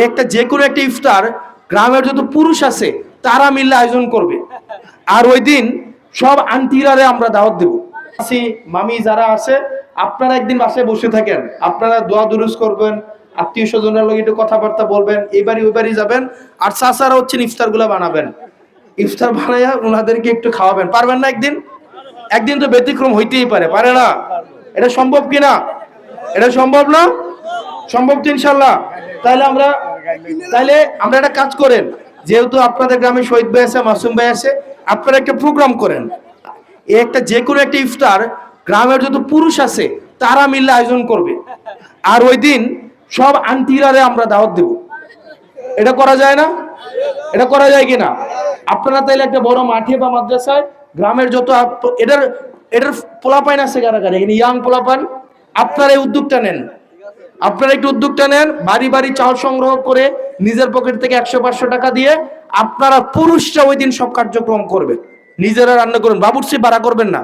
একটা যে কোনো একটা ইফতার গ্রামের যত পুরুষ আছে তারা মিলে আয়োজন করবে। আর ওই দিন সব আন্টিরারে আমরা দাওয়াত দেব। মামি যারা আছে আপনারা একদিন বাসায় বসে থাকেন, আপনারা দোয়া দুরুজ করবেন, আত্মীয় স্বজনের লগে একটু কথাবার্তা বলবেন, এই বাড়ি ওই বাড়ি যাবেন, আর চাচারা হচ্ছেন ইফতার গুলা বানাবেন। ইফতার বানাইয়া ওনাদেরকে একটু খাওয়াবেন। পারবেন না? একদিন একদিন তো ব্যতিক্রম হইতেই পারে, পারে না? এটা সম্ভব কিনা? এটা সম্ভব না? সম্ভব তো ইনশাল্লাহ। তাহলে আমরা একটা কাজ করেন, যেহেতু আপনাদের গ্রামে শহীদ ভাই আছে, মাসুম ভাই আছে, আপনারা একটা প্রোগ্রাম করেন। একটা যে কোনো একটা ইফতার গ্রামের যত পুরুষ আছে তারা মিলে আয়োজন করবে। আর ওই দিন সব আন্টিরারে আমরা দাওয়াত দেব। এটা করা যায় না? এটা করা যায় কিনা? আপনারা তাইলে একটা বড় মাঠে বা মাদ্রাসায় গ্রামের যত এটার এটার পোলাপাইন আছে কারাগারে, এখানে ইয়াং পোলাপান, আপনারা এই উদ্যোগটা নেন। আপনারা একটু উদ্যোগটা নেন, বাড়ি বাড়ি চাল সংগ্রহ করে নিজের পকেট থেকে 100-500 টাকা দিয়ে আপনারা পুরুষরা ওই দিন সব কার্যক্রম করবে। নিজেরা রান্না করুন, বাবুর্চি ভাড়া করবেন না।